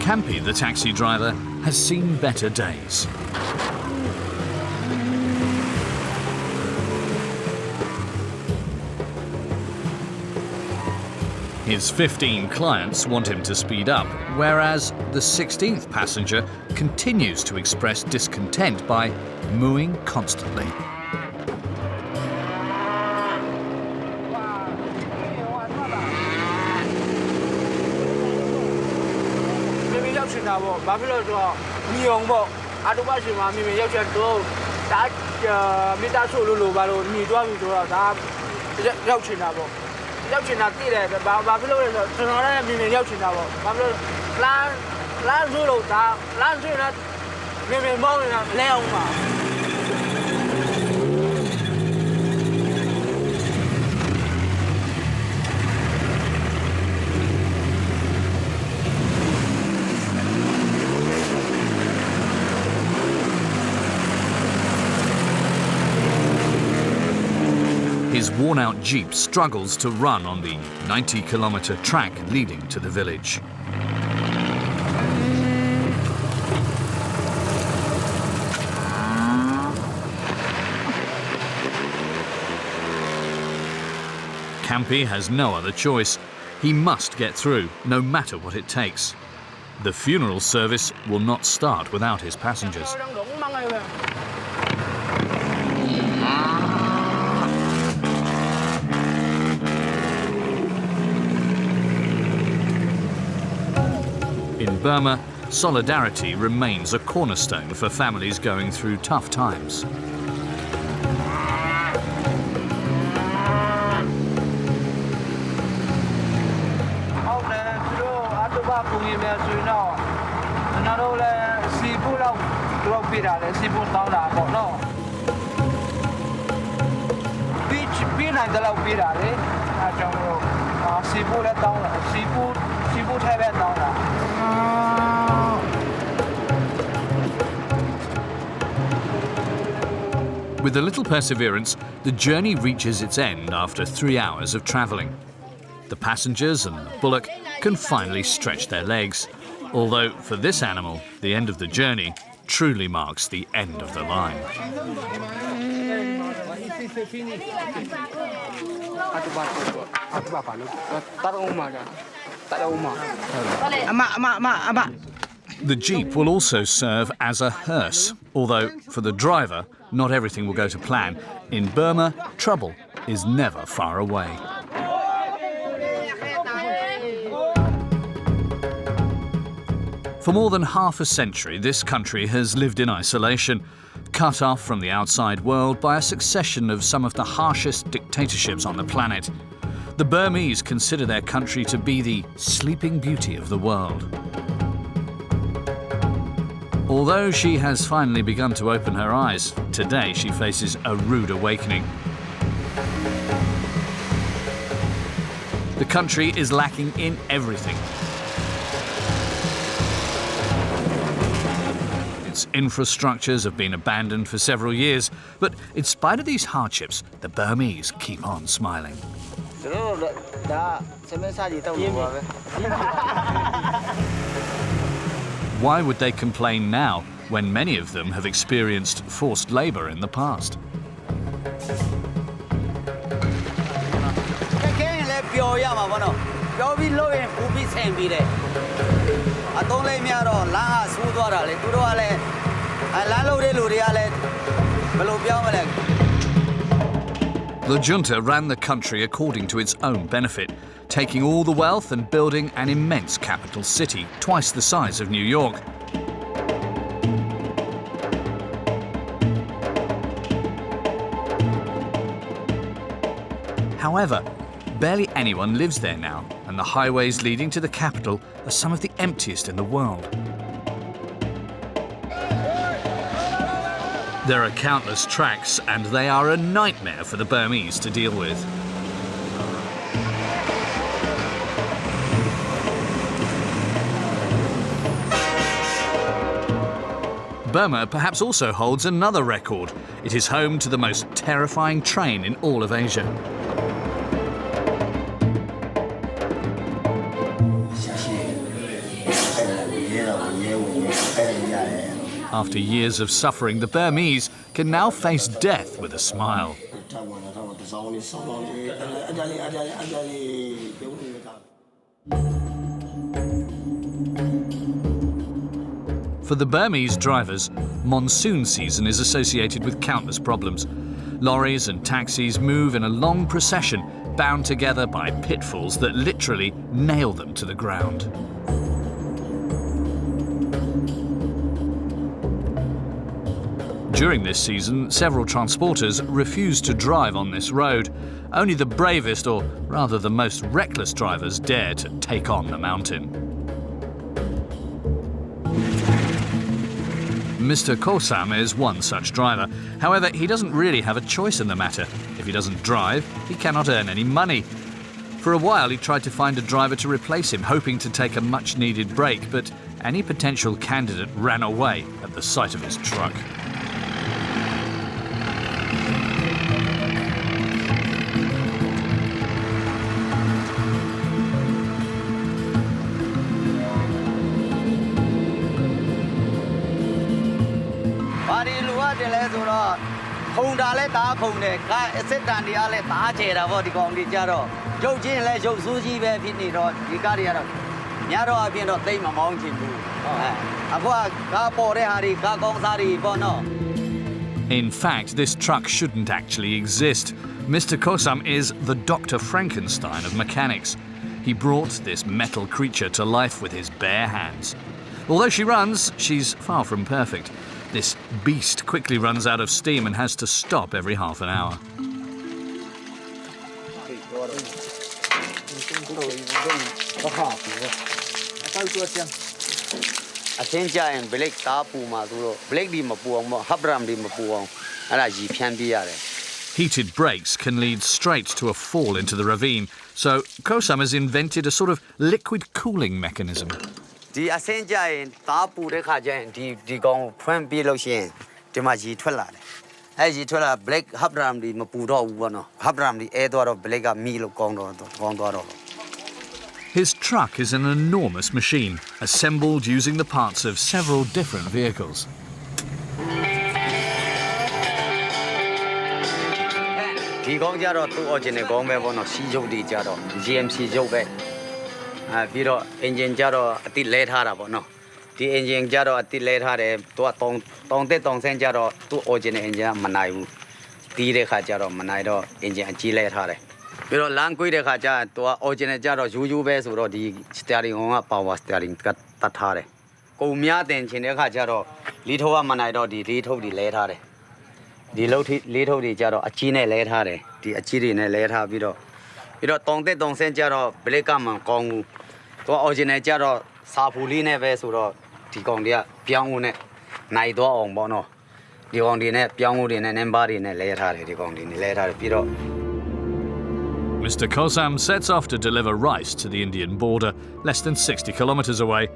Khampi, the taxi driver, has seen better days. His 15 clients want him to speed up, whereas the 16th passenger continues to express discontent by mooing constantly. His worn-out Jeep struggles to run on the 90-kilometre track leading to the village. Khampi has no other choice. He must get through, no matter what it takes. The funeral service will not start without his passengers. In Burma, solidarity remains a cornerstone for families going through tough times. With a little perseverance, the journey reaches its end after 3 hours of travelling. The passengers and the bullock can finally stretch their legs, although for this animal, the end of the journey truly marks the end of the line. The Jeep will also serve as a hearse, although for the driver, not everything will go to plan. In Burma, trouble is never far away. For more than half a century, this country has lived in isolation, cut off from the outside world by a succession of some of the harshest dictatorships on the planet. The Burmese consider their country to be the sleeping beauty of the world. Although she has finally begun to open her eyes, today she faces a rude awakening. The country is lacking in everything. Its infrastructures have been abandoned for several years, but in spite of these hardships, the Burmese keep on smiling. Why would they complain now when many of them have experienced forced labour in the past? The junta ran the country according to its own benefit, taking all the wealth and building an immense capital city, twice the size of New York. However, barely anyone lives there now, and the highways leading to the capital are some of the emptiest in the world. There are countless tracks, and they are a nightmare for the Burmese to deal with. Burma perhaps also holds another record. It is home to the most terrifying train in all of Asia. After years of suffering, the Burmese can now face death with a smile. For the Burmese drivers, monsoon season is associated with countless problems. Lorries and taxis move in a long procession, bound together by pitfalls that literally nail them to the ground. During this season, several transporters refuse to drive on this road. Only the bravest, or rather the most reckless drivers, dare to take on the mountain. Mr. Kosam is one such driver. However, he doesn't really have a choice in the matter. If he doesn't drive, he cannot earn any money. For a while, he tried to find a driver to replace him, hoping to take a much-needed break, but any potential candidate ran away at the sight of his truck. In fact, this truck shouldn't actually exist. Mr. Kosam is the Dr. Frankenstein of mechanics. He brought this metal creature to life with his bare hands. Although she runs, she's far from perfect. This beast quickly runs out of steam and has to stop every half an hour. Heated brakes can lead straight to a fall into the ravine, so Kosam has invented a sort of liquid cooling mechanism. The Ascenja Tapu Rekajan, the Gong, Puen Biloshin, the Maji Twella. As you tell a black Habram the Mapudo, Habram the Edward of Belega Milo Gondoro. His truck is an enormous machine, assembled using the parts of several different vehicles. The Gongjaro to Ojine Gombe, Shijo di Jaro, GMC Jobe. Viro engine jaro ati late harabo no. The engine jaro ati late hare to tong sen jaro to ojine engine manayu. Tire kha jaro manaido engine chi late hare. Viro langkui de kha ja to ojine jaro juju be suro di steering on power steering kat hare. Ko mya den chin de kha jaro lithowa manaido di litho di late hare. Di litho di jaro achi ne late hare. Di achi ri ne late ha viro. Viro tong sen jaro bleka man kongu. To original jaro sapuli ne ve suro di gong dia piang ne nai do ong bo no. Di gong di ne piang di ne nemba di ne le tha de di gong di ne le tha de pi ro. Mr. Kosam sets off to deliver rice to the Indian border, less than 60 kilometers away.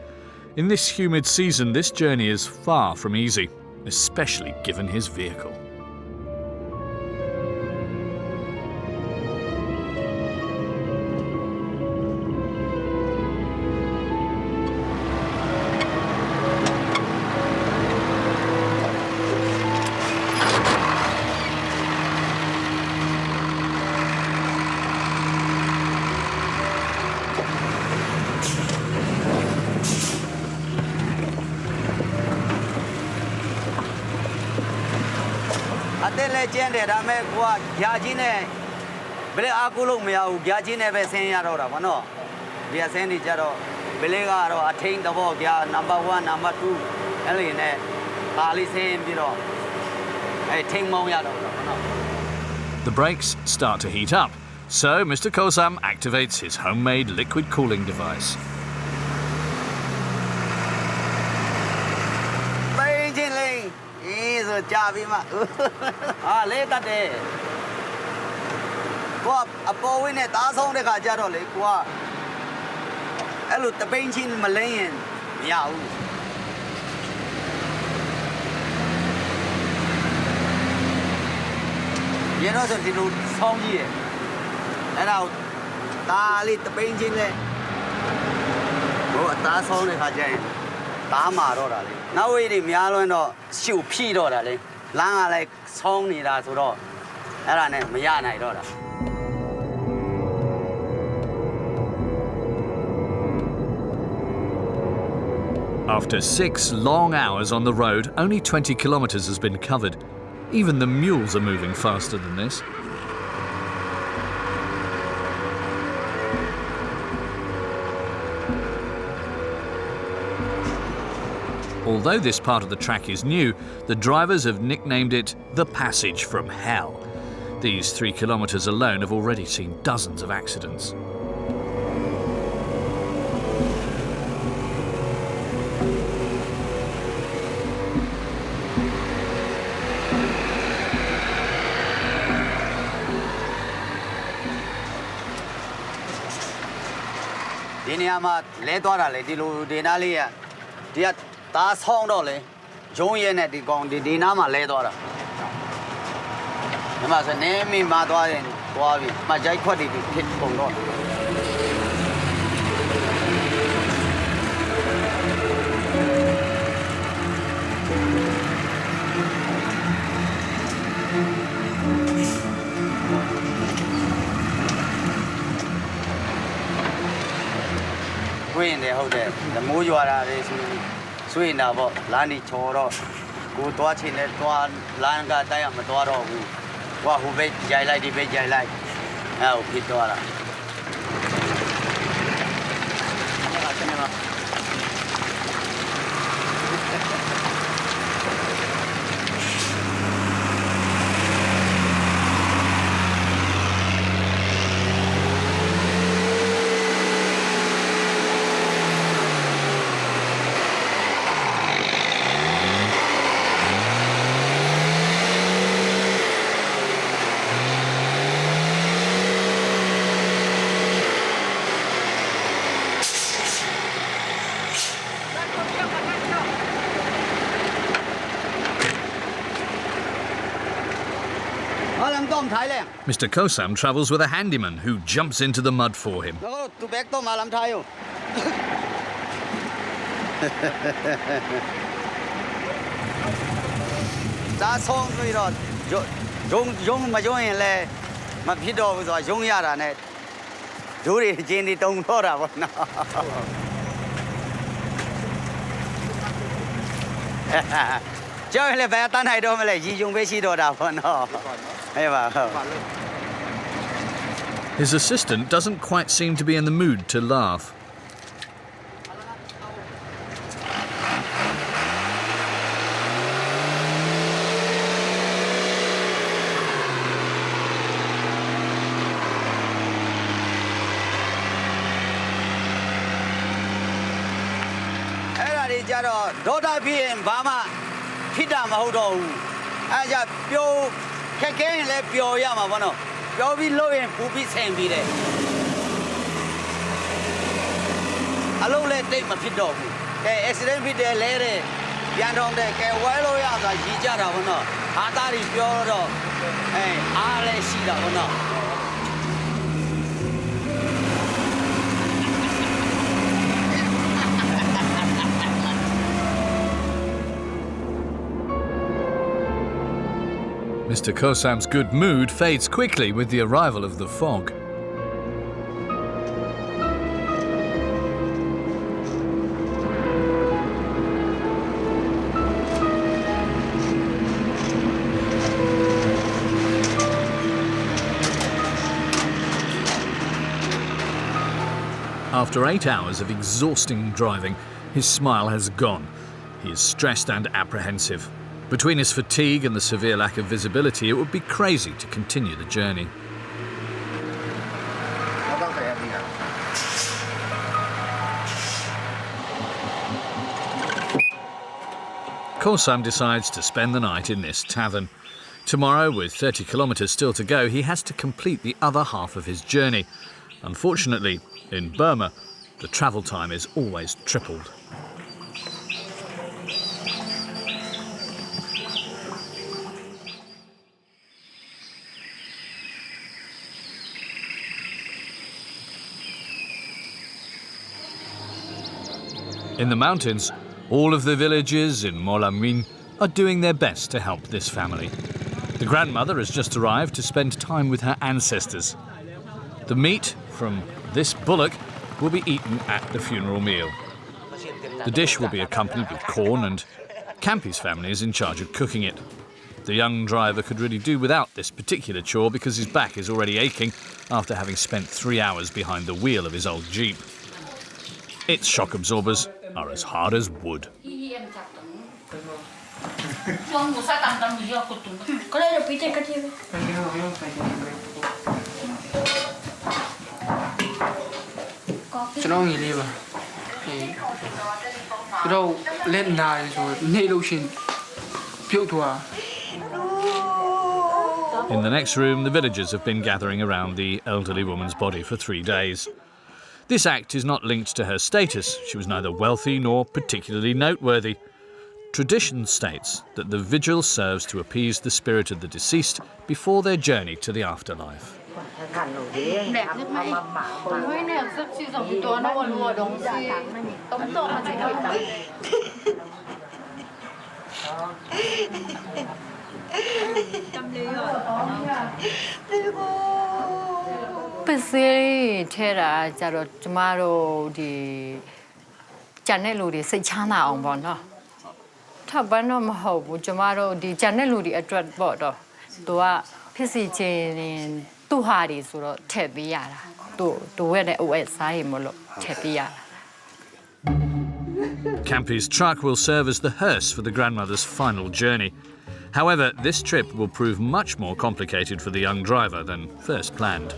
In this humid season, this journey is far from easy, especially given his vehicle. Legend that make what Yajine Belaculo Mea, Yajine Vesenia Rora, no. We are sending Jaro, Belegaro, attain the walk, number 1, number 2, Eline, Alice and Biro. I think Moyado. The brakes start to heat up, so Mr. Kosam activates his homemade liquid cooling device. Javima. Later day. Go up a bow in it, as on the Gajaro Lake. I look the painting Malayan. Yahoo. You know something to song here. And out. Ta lit the painting there. Go a task on the Gajan. 打麻တော့တာလေနောက်ဝေးတွေများလွန်းတော့ရှုပ်ဖြီးတော့တာလေလမ်းကလည်းဆောင်းနေတာဆိုတော့အဲ့ဒါနဲ့မရနိုင်တော့တာ After 6 long hours on the road, only 20 kilometres has been covered. Even the mules are moving faster than this. Although this part of the track is new, the drivers have nicknamed it the Passage from Hell. These 3 kilometres alone have already seen dozens of accidents. Ini ama le tua ra le di lu di na li ya dia ta song do le jong ye ne di kong di na ma le tua ra ma sa ne mi ma tua yin tua bi ma jai khwat di phit kong do ဆွေးရင်လည်းဟုတ်တယ်။မိုးရွာတာတွေဆိုဆွေးနေတာပေါ့။လမ်းကြီးချော်တော့ကိုသွားချင်တယ်သွားလမ်းကတိုက်ရမသွားတော့ဘူး။ဟိုဘက်ကြိုင်လိုက်ဒီဘက်ကြိုင်လိုက်အဲ့ဟိုဖြစ်သွားတာ။ Mr. Kosam travels with a handyman who jumps into the mud for him. His assistant doesn't quite seem to be in the mood to laugh. Burma ဖြစ်တာမဟုတ်တော့ဘူးအဲကြပျော်ခက်ခဲရင်လည်းပျော်ရမှာပေါ့နော်ပျော်ပြီးလို့ရင်ပူပြီးဆင်ပြီးတယ်အလုံးလည်းတိတ်မဖြစ်တော့ဘူးကဲ accident ဖြစ်တယ်လဲတယ်ပြန်တော့တယ်ကဲဝဲလို့ရတာရည်ကြတာပေါ့နော်ဟာသားတွေပြောတော့အဲအားလည်းရှိတာပေါ့နော် Mr. Kosam's good mood fades quickly with the arrival of the fog. After 8 hours of exhausting driving, his smile has gone. He is stressed and apprehensive. Between his fatigue and the severe lack of visibility, it would be crazy to continue the journey. Kosam decides to spend the night in this tavern. Tomorrow, with 30 kilometres still to go, he has to complete the other half of his journey. Unfortunately, in Burma, the travel time is always tripled. In the mountains, All of the villagers in Molamin are doing their best to help this family. The grandmother has just arrived to spend time with her ancestors. The meat from this bullock will be eaten at the funeral meal. The dish will be accompanied with corn, and Khampi's family is in charge of cooking it. The young driver could really do without this particular chore because his back is already aching after having spent 3 hours behind the wheel of his old Jeep. Its shock absorbers are as hard as wood. In the next room, the villagers have been gathering around the elderly woman's body for 3 days. This act is not linked to her status. She was neither wealthy nor particularly noteworthy. Tradition states that the vigil serves to appease the spirit of the deceased before their journey to the afterlife. Khampi's truck will serve as the hearse for the grandmother's final journey. However, this trip will prove much more complicated for the young driver than first planned.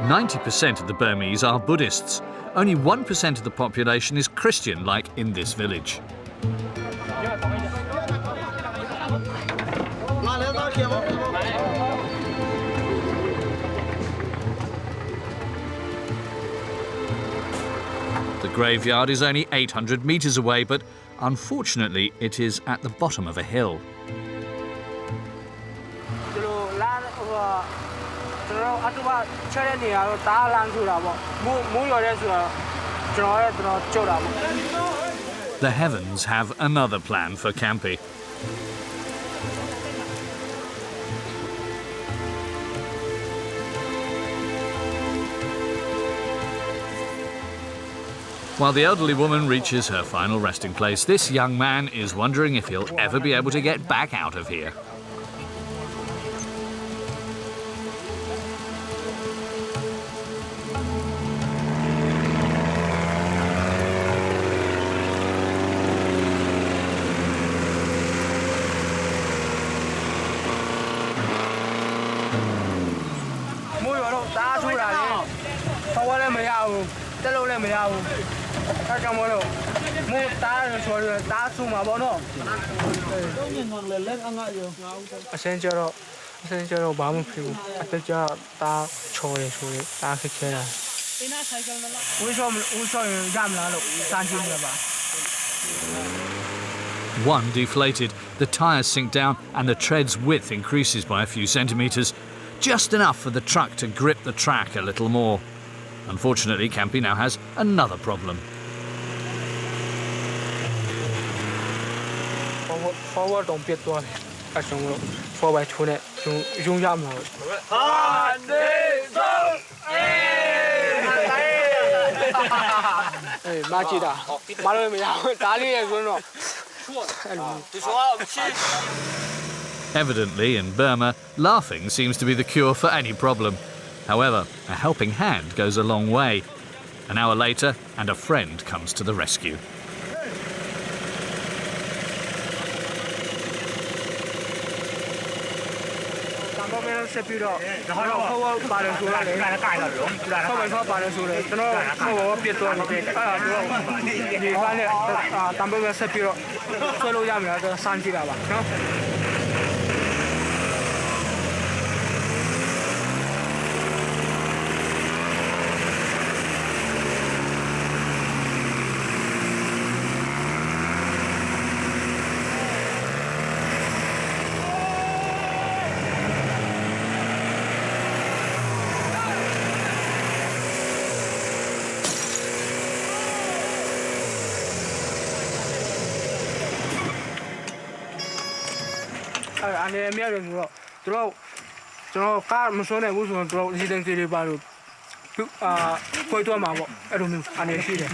"90% of the Burmese are Buddhists. Only 1% of the population is Christian, like in this village. The graveyard is only 800 meters away, but unfortunately it is at the bottom of a hill. The heavens have another plan for Khampi. While the elderly woman reaches her final resting place, this young man is wondering if he'll ever be able to get back out of here. One deflated, the tyres sink down and the tread's width increases by a few centimetres, just enough for the truck to grip the track a little more. Unfortunately, Khampi now has another problem. Forward on pit one. Forward to it. Evidently, in Burma, laughing seems to be the cure for any problem. However, a helping hand goes a long way. An hour later, and a friend comes to the rescue. အနေအမြတ်တွေဆိုတော့သူတို့ကျွန်တော်ကားမစွန်းနိုင်ဘူးဆိုတော့သူတို့ဒီတင်စီတွေပါလို့ခွေးသွားမှာပေါ့အဲ့လိုမျိုးအနေရှိတယ်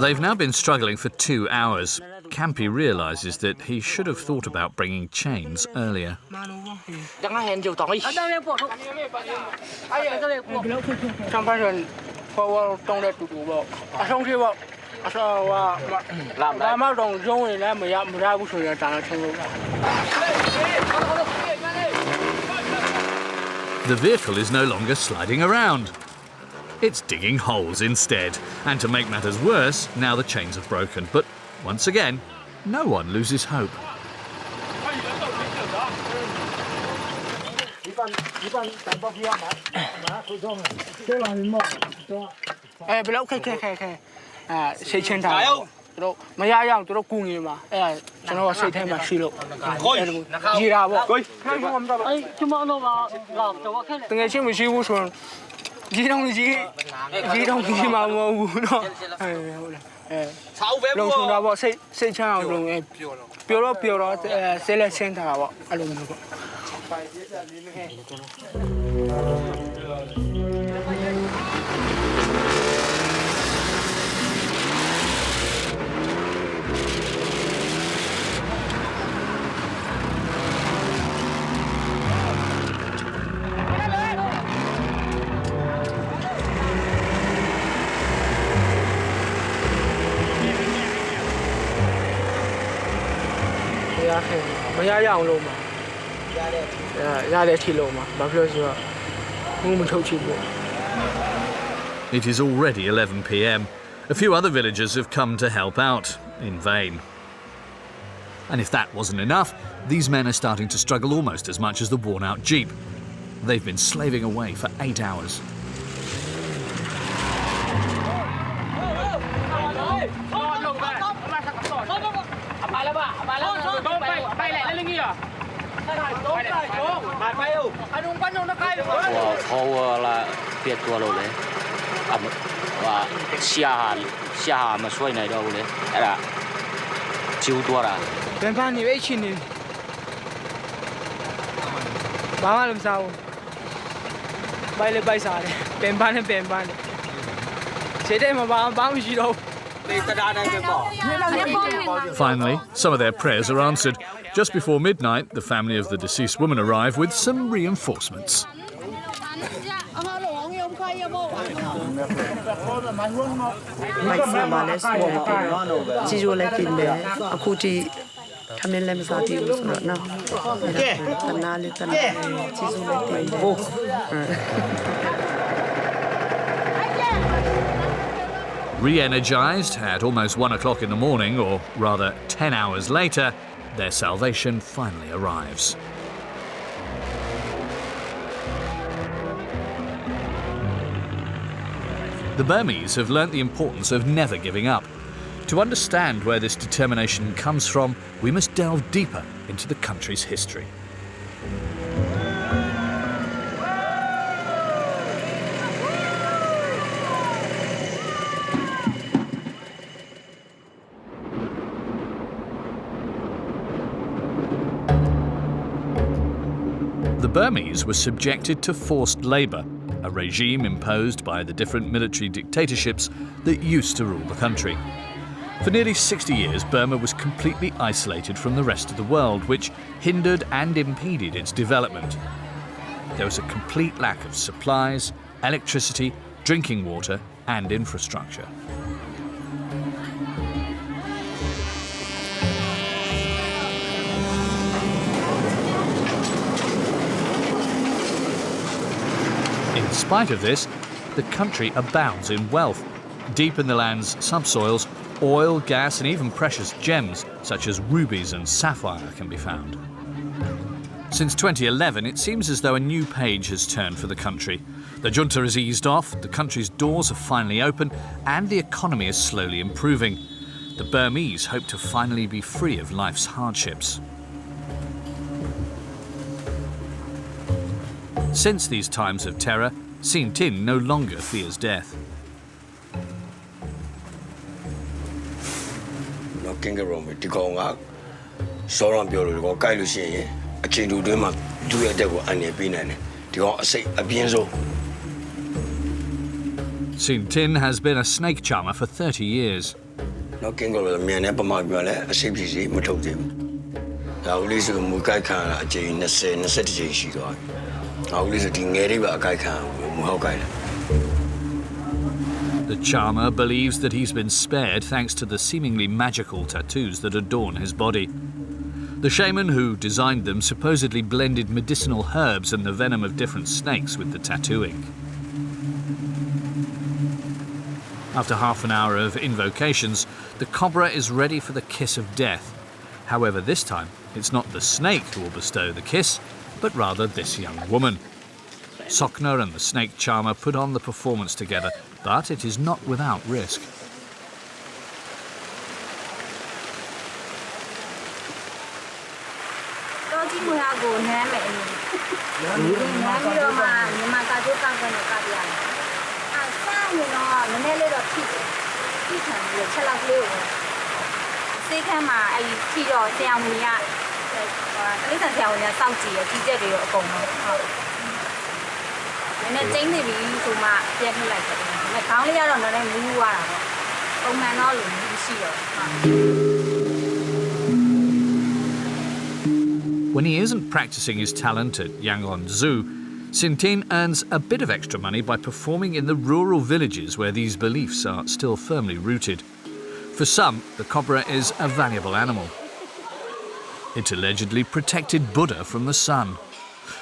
They've now been struggling for 2 hours. Khampi realises that he should have thought about bringing chains earlier. 上半身和我动的嘟嘟吧，上去吧，上我拉马中中的来没不出来，长得成了。 The vehicle is no longer sliding around. It's digging holes instead. And to make matters worse, now the chains have broken. But once again, no one loses hope. 不要开，谁牵他？都没样，都雇你嘛，ကျွန်တော်စိတ်ထဲမှာရှိလို့ရေးတာပေါ့ကျွန်မတော့တကယ်ချင်းမရှိဘူးဆိုရေးတော့ကြီးမှာမဟုတ်ဘူးတော့လုံဆုံးတာပေါ့စိတ်ချမ်းအောင်လုပ်ပျော်တော့ဆဲလက်ဆင်းတာပေါ့အဲ့လိုမျိုးပေါ့ မရရအောင်လုပ်မှာရတဲ့အထိလုပ်မှာဘာဖြစ်လို့ဆိုတော့ငုံမထုတ်ချင်ဘူး It is already 11 p.m. A few other villagers have come to help out, in vain. And if that wasn't enough, these men are starting to struggle almost as much as the worn-out jeep. They've been slaving away for 8 hours. Finally, some of their prayers are answered. Just before midnight, the family of the deceased woman arrive with some reinforcements. မိုက်ဆာမလည်းဆိုတယ်ကြီးရိုးလည်းပြင်တယ်အခုဒီထမင်းလည်းမစားသေးဘူးဆိုတော့နော်တနာလေးကြီးရိုးလည်းပြင်တယ် Re-energized at almost 1 o'clock in the morning, or rather 10 hours later, their salvation finally arrives. The Burmese have learnt the importance of never giving up. To understand where this determination comes from, we must delve deeper into the country's history. The Burmese were subjected to forced labour, a regime imposed by the different military dictatorships that used to rule the country. For nearly 60 years, Burma was completely isolated from the rest of the world, which hindered and impeded its development. There was a complete lack of supplies, electricity, drinking water, and infrastructure. In spite of this, the country abounds in wealth. Deep in the land's subsoils, oil, gas, and even precious gems such as rubies and sapphire can be found. Since 2011, it seems as though a new page has turned for the country. The junta has eased off, the country's doors have finally opened, and the economy is slowly improving. The Burmese hope to finally be free of life's hardships. Since these times of terror, Sin Tin no longer fears death. Soran Biolo, or Kailusi, a Chidu Duma, do a devil and a binane. Do you say a bienzo? Sin Tin has been a snake charmer for 30 years. No king of the man, Epamagala, a CPC, Motodim. I will listen to Mukaika, a Jane, a city she got. I will listen to Neriva Kaika, Muhokai. The charmer believes that he's been spared thanks to the seemingly magical tattoos that adorn his body. The shaman who designed them supposedly blended medicinal herbs and the venom of different snakes with the tattooing. After half an hour of invocations, the cobra is ready for the kiss of death. However, this time, it's not the snake who will bestow the kiss, but rather this young woman. Sokna and the snake charmer put on the performance together, but it is not without risk. When he isn't practicing his talent at Yangon Zoo, Sin Tin earns a bit of extra money by performing in the rural villages where these beliefs are still firmly rooted. For some, the cobra is a valuable animal. It allegedly protected Buddha from the sun.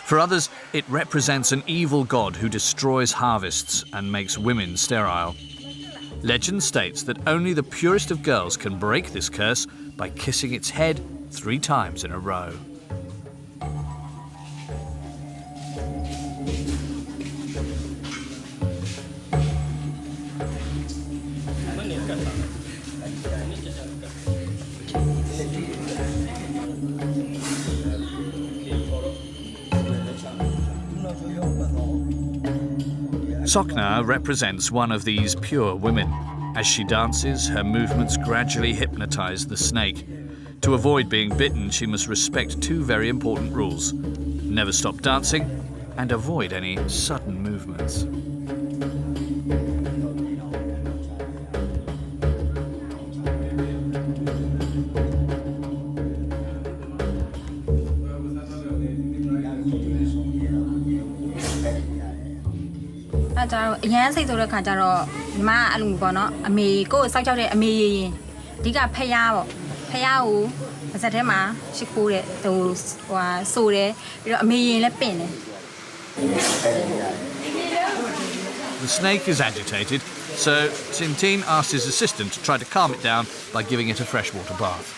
For others, it represents an evil god who destroys harvests and makes women sterile. Legend states that only the purest of girls can break this curse by kissing its head 3 times in a row. Sokna represents one of these pure women. As she dances, her movements gradually hypnotize the snake. To avoid being bitten, she must respect 2 very important rules: never stop dancing and avoid any sudden movements. Yes, I told a cajaro, Ma Alumbono, a me go such a me diga payao, as a tema, she called it those or so a me in a pen. The snake is agitated, so Sin Tin asks his assistant to try to calm it down by giving it a freshwater bath.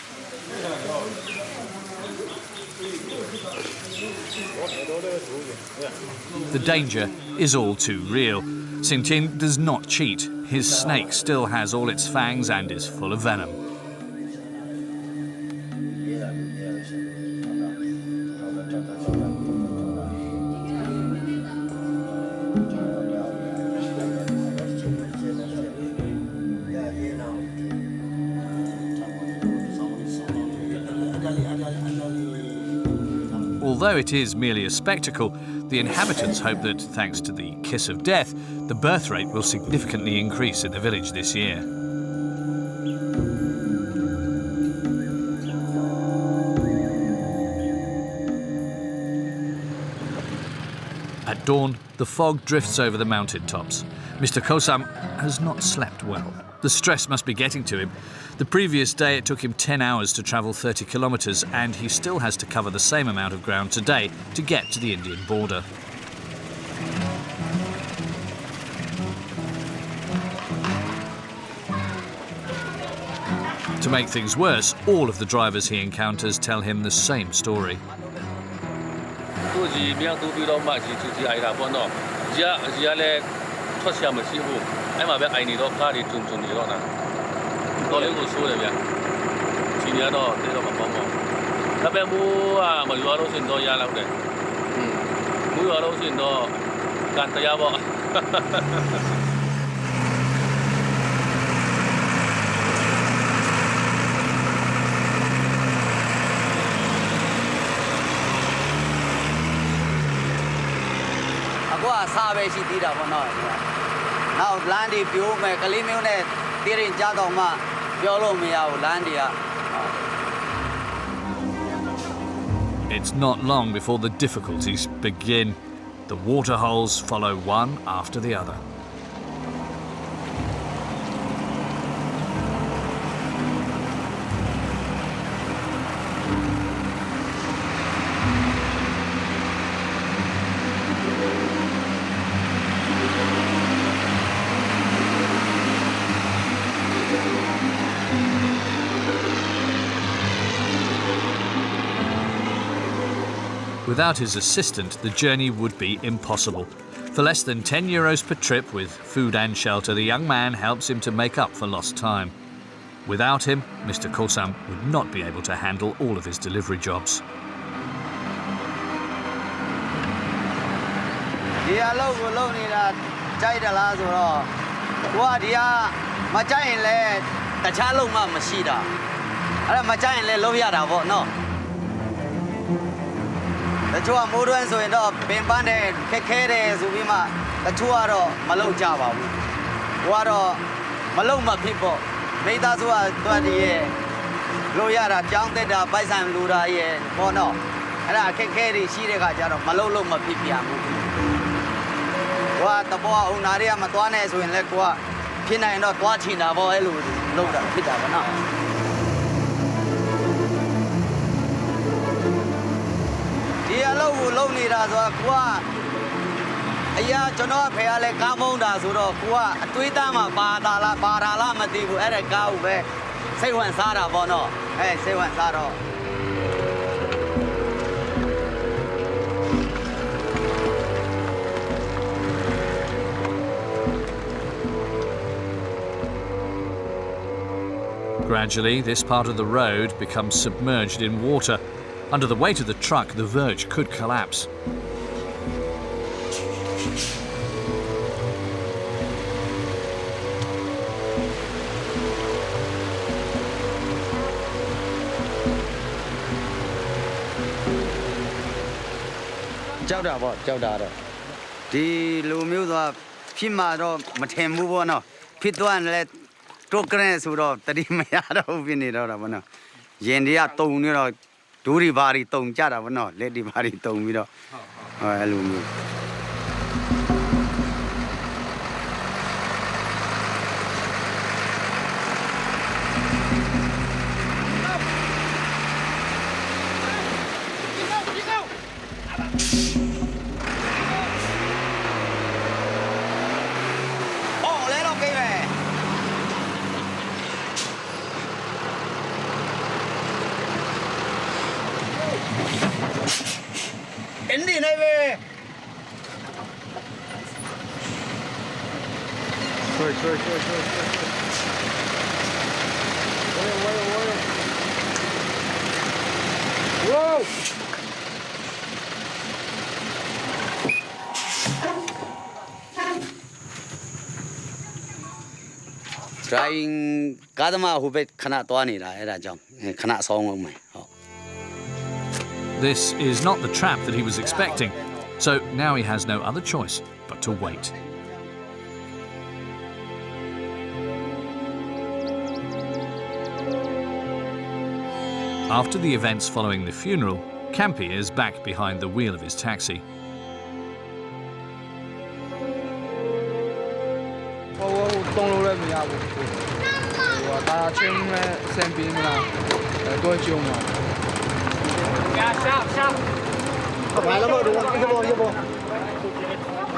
The danger is all too real. Sin Tin does not cheat. His snake still has all its fangs and is full of venom. Although it is merely a spectacle, the inhabitants hope that, thanks to the kiss of death, the birth rate will significantly increase in the village this year. At dawn, the fog drifts over the mountain tops. Mr. Kosam has not slept well. The stress must be getting to him. The previous day it took him 10 hours to travel 30 kilometres, and he still has to cover the same amount of ground today to get to the Indian border. To make things worse, all of the drivers he encounters tell him the same story. စားပဲရှိသေးတာပေါ့နော်နောက်လမ်းတွေပြိုးမယ်ကလေးမျိုးနဲ့တည်ရင်ကြတော့မှပြောလို့မရဘူးလမ်းတွေက It's not long before the difficulties begin. The water holes follow one after the other. Without his assistant, the journey would be impossible. For less than €10 per trip with food and shelter, the young man helps him to make up for lost time. Without him, Mr. Kosam would not be able to handle all of his delivery jobs. ဒီအလုပ်ကိုလုပ်နေတာကြိုက်တယ်လားဆိုတော့ကိုကဒီကမကြိုက်ရင်လည်းတခြားလုပ်မှမရှိတာအဲ့ဒါမကြိုက်ရင်လည်းလုပ်ရတာပေါ့နော်တချို့ကမိုးတွင်းဆိုရင်တော့ပင်ပန်းတယ်ခက်ခဲတယ်ဆိုပြီးမှတချို့ကတော့မလုပ်ကြပါဘူးကိုကတော့မလုပ်မှဖြစ်ပေါ့မိသားစုကတွတ်တည်းရဲ့လို့ရတာကြောင်းတက်တာပိုက်ဆံလူတာရဲ့ပေါ့နော်အဲ့ဒါခက်ခဲတွေရှိတဲ့ခါကျတော့မလုပ်မဖြစ်ပြန်ဘူးကိုကတဘောအုံနာတွေကမသွားနဲ့ဆိုရင်လည်းကိုကဖြစ်နိုင်တော့သွားချင်တာပေါ့အဲ့လိုလုပ်တာဖြစ်တာပေါ့နော်ဒီအလုပ်ကိုလုပ်နေတာဆိုတော့ကိုကအရာကျွန်တော်ဖေကလည်းကားမုန်းတာဆိုတော့ကိုကအတွေးသားမှာပါတာလားမသိဘူးအဲ့ဒါကားကိုပဲစိတ်ဝင်စားတာပေါ့နော်စိတ်ဝင်စားတော့ Gradually, this part of the road becomes submerged in water. Under the weight of the truck, the verge could collapse. Di lu miu da phima do ma them mu bo no phit twan le Tokren suro tadi me ya do phin ni do da bo no yin de ya tong ni do dhu ri ba ri tong ja da bo no let di ba ri tong pi do ai lu miu Hindi na be. Sorry. Whoa. Trying kadama hubet khana twani la era jam khana song ong mai. This is not the trap that he was expecting, so now he has no other choice but to wait. After the events following the funeral, Khampi is back behind the wheel of his taxi.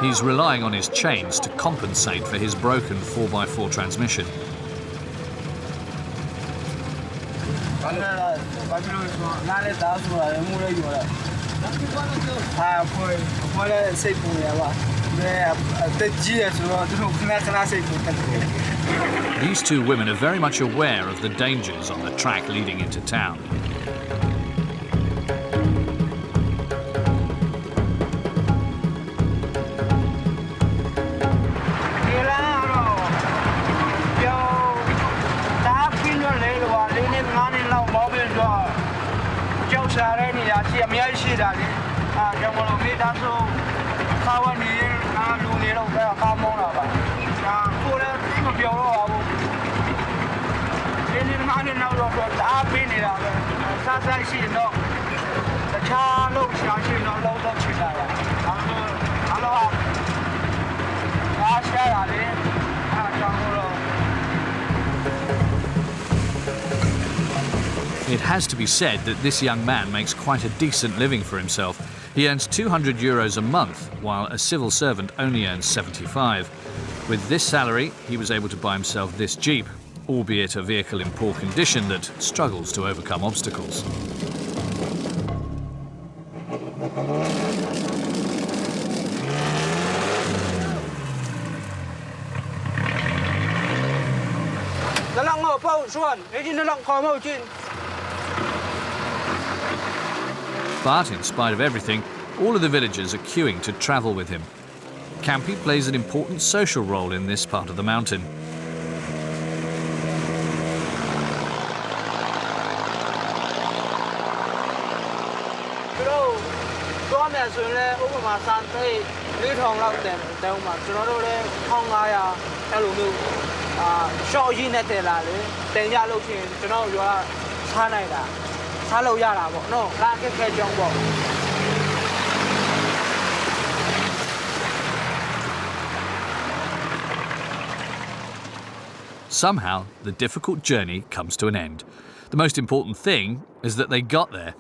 He's relying on his chains to compensate for his broken 4x4 transmission. These two women are very much aware of the dangers on the track leading into town. လူနေတော့ပဲကားမောင်းတာပါဒါကိုလည်းသိမပြောတော့ပါဘူးဒီနေ့မှလည်းနောက်တော့ဒါပေးနေတာပဲစားစားရှိတော့တခြားလို့ရှာရှိတော့လုံးလုံးချင်တာပါအဲ့တော့ဒါရှာရတယ်အားကြောင့်တော့ It has to be said that this young man makes quite a decent living for himself. He earns €200 a month, while a civil servant only earns 75. With this salary, he was able to buy himself this Jeep, albeit a vehicle in poor condition that struggles to overcome obstacles. But in spite of everything, all of the villagers are queuing to travel with him. Khampi plays an important social role in this part of the mountain. Somehow, the difficult journey comes to an end. The most important thing is that they got there.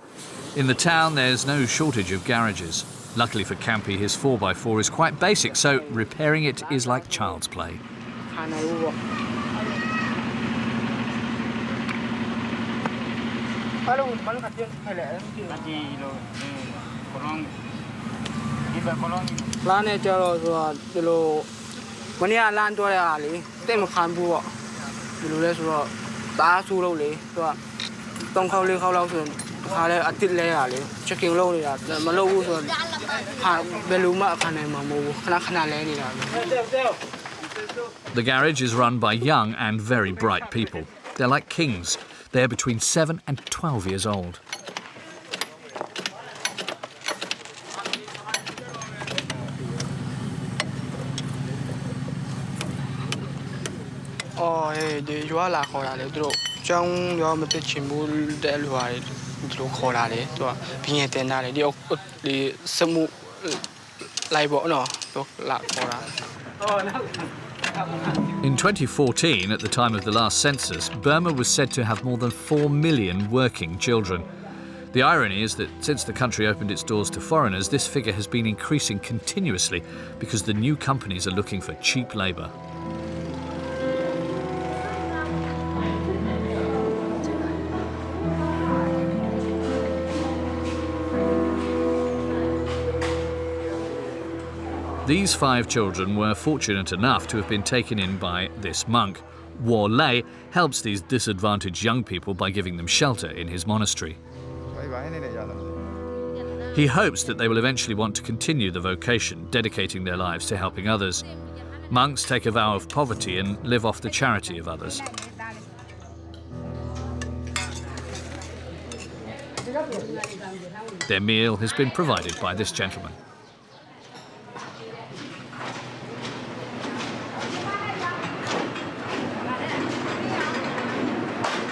In the town, there's no shortage of garages. Luckily for Khampi, his 4x4 is quite basic, so repairing it is like child's play. The garage is run by young and very bright people. They're like kings. They're between 7 and 12 years old. In 2014, at the time of the last census, Burma was said to have more than 4 million working children. The irony is that since the country opened its doors to foreigners, this figure has been increasing continuously because the new companies are looking for cheap labour. These 5 children were fortunate enough to have been taken in by this monk. Wo Lei helps these disadvantaged young people by giving them shelter in his monastery. He hopes that they will eventually want to continue the vocation, dedicating their lives to helping others. Monks take a vow of poverty and live off the charity of others. Their meal has been provided by this gentleman.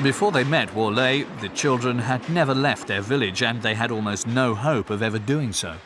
Before they met Wo Lei, the children had never left their village and they had almost no hope of ever doing so.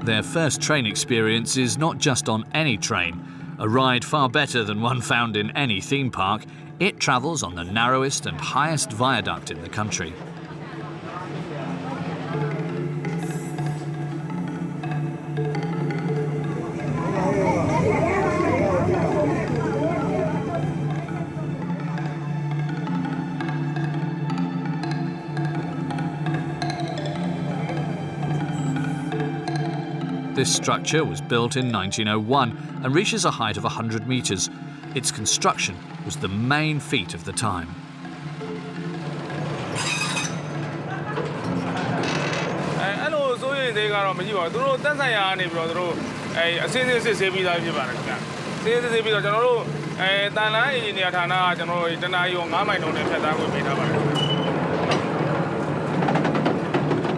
Their first train experience is not just on any train, a ride far better than one found in any theme park. It travels on the narrowest and highest viaduct in the country. This structure was built in 1901 and reaches a height of 100 metres. Its construction was the main feat of the time.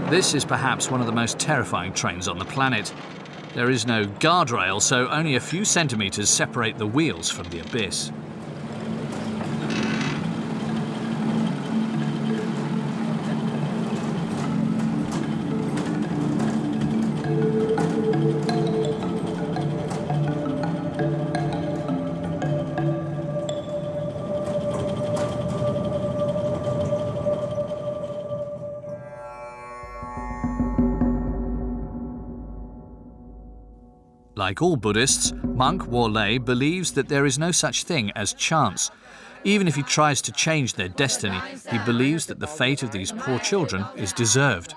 This is perhaps one of the most terrifying trains on the planet. There is no guardrail, so only a few centimetres separate the wheels from the abyss. Like all Buddhists, monk Wolei believes that there is no such thing as chance. Even if he tries to change their destiny, he believes that the fate of these poor children is deserved.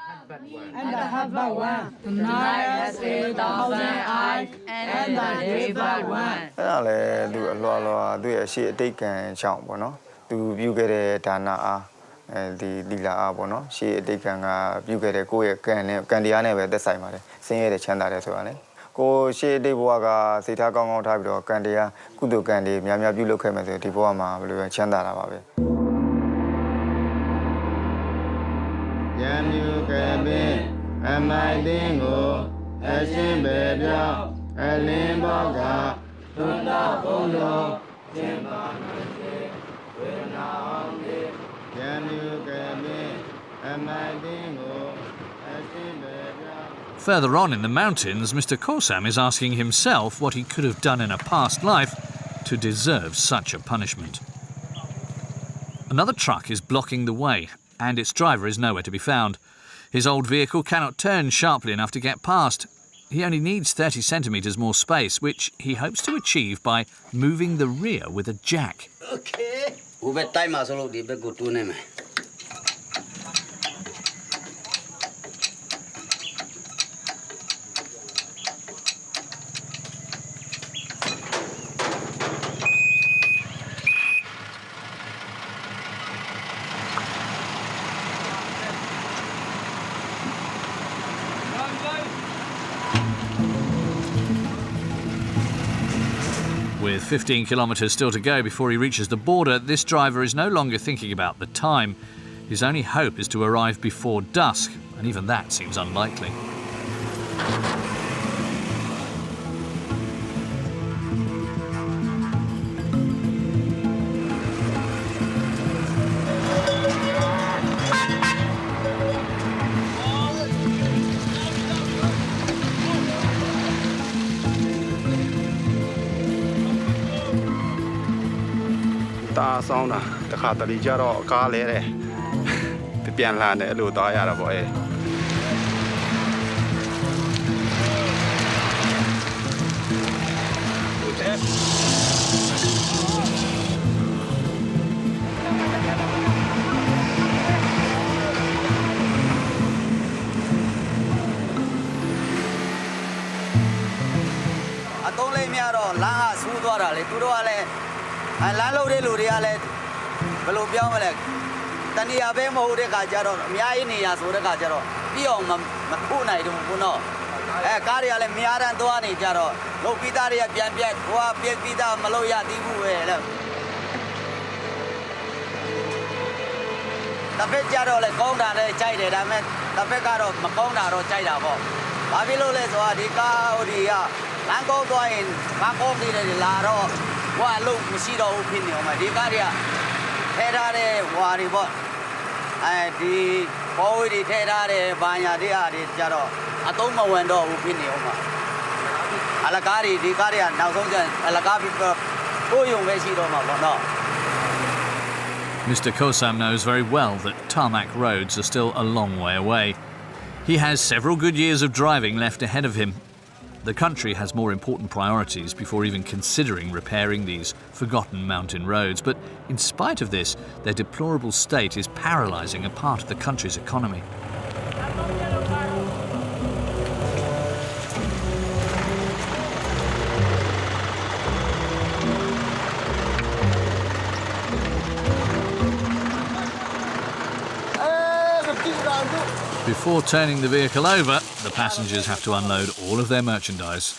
Further on in the mountains, Mr. Kosam is asking himself what he could have done in a past life to deserve such a punishment. Another truck is blocking the way, and its driver is nowhere to be found. His old vehicle cannot turn sharply enough to get past. He only needs 30 centimetres more space, which he hopes to achieve by moving the rear with a jack. Okay. With 15 kilometres still to go before he reaches the border, this driver is no longer thinking about the time. His only hope is to arrive before dusk, and even that seems unlikely. Sokna, the Catalijaro, Calere, the Pianland, Luda Yaraboy. I don't let me out on Langa, Sudwara, Turuale. I landlord Luriale, Velubiamalek, Tania Bemo de Gajaro, Miani as with a Gajaro, Pion Makuna, Muno, Carial and Miara and Duani Jaro, Lopitaria, Pianpiat, Hoa, Pieta, Maloya, Dibu. The Pejaro, the Konda, the China, I meant the Pecaro, Macona, or China. Babiloles or Dica or Dia, Lango Doin, Macopi, the Laro. What look, Machino opinion, my Dicaria, Terare, Waribot, and the Poet Terare, Banya, the Jaro, Atoma window opinion. Alagari, Dicaria, now Alagabi, who you may see no. Mr. Kosam knows very well that tarmac roads are still a long way away. He has several good years of driving left ahead of him. The country has more important priorities before even considering repairing these forgotten mountain roads. But in spite of this, their deplorable state is paralysing a part of the country's economy. Before turning the vehicle over, the passengers have to unload all of their merchandise.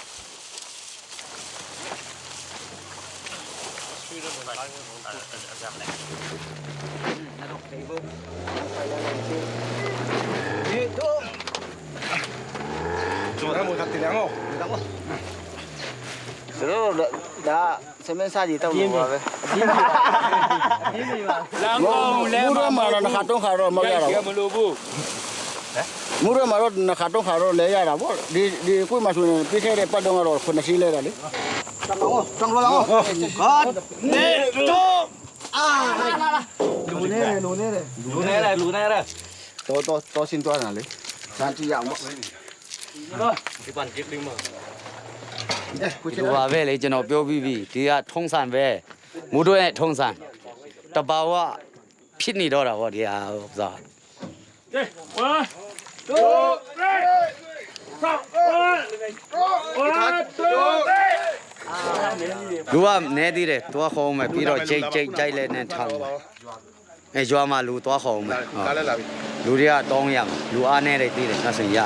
Và về lấy cho nó biểu bì thì thông sản về mua đôi thông sản tập bao phít nỉ đó là gì giờ đúng không nè đi đấy tua không mà bây giờ chạy lên nên thằngไอ้จวมาลูตัวของมันลูเรียตองอย่างลูอันนี้ได้ตีเลยน่าสนใจ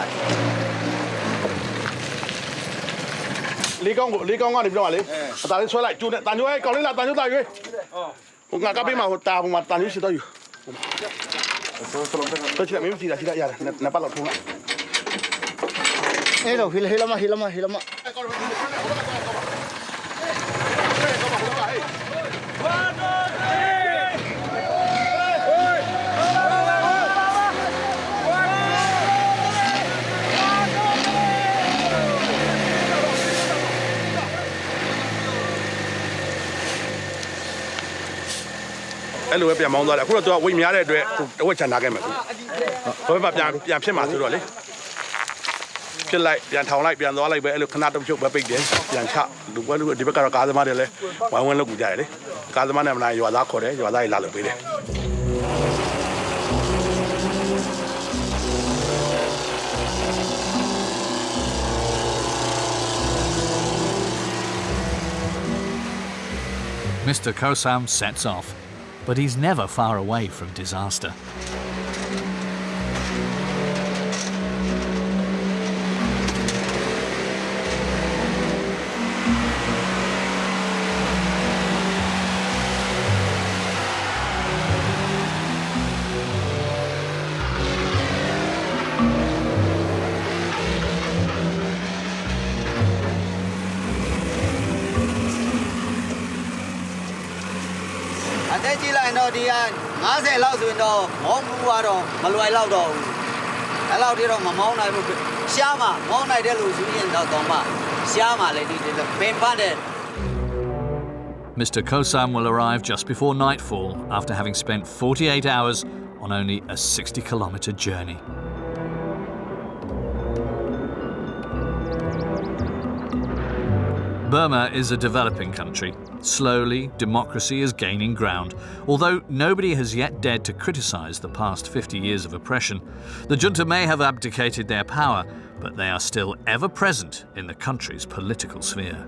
lý công ngon thì đâu mà lý ta lên xoay lại chu này tàn nhũ ấy còn lên là tàn nhũ tay cái ngà các bên mà tà mà tàn nhũ xịt tay tôi chỉ là mấy gì là chỉ là là bắt lọt thùng lại ấy rồi hi lắmအဲ့လိုပဲပြန်မောင်းသွားတယ်အခုတော့သူကဝိများတဲ့အတွက်တဝက်ချန်ထားခဲ့မယ်ဆိုတော့ပြန်ဖြစ်မှာဆိုတော့လေဖြစ်လိုက်ပြန်ထောင်လိုက်ပြန်သွားလိုက်ပဲအဲ့လိုခဏတုံချုပ်ပဲပိတ်တယ်ပြန်ချလူပွဲလူဒီဘက်ကတော့ကားသမားတွေလည်းဝိုင်းဝန်းလုပ်ကြတယ်လေကားသမားနဲ့မလားရွာသားခေါ်တယ်ရွာသားကြီးလာလို့ပေးတယ် Mr. Kosam sets off, but he's never far away from disaster. Thế chỉ lại nó đi ngã xe lao rồi nó món qua rồi mà loài lao rồi lao đi rồi mà món này một xa mà món này để lùi xuống yên đâu còn mà xa mà lại đi là bên phát đấy. Mr. Kosam will arrive just before nightfall after having spent 48 hours on only a 60-kilometre journey. Burma is a developing country. Slowly, democracy is gaining ground. Although nobody has yet dared to criticise the past 50 years of oppression, the junta may have abdicated their power, but they are still ever present in the country's political sphere.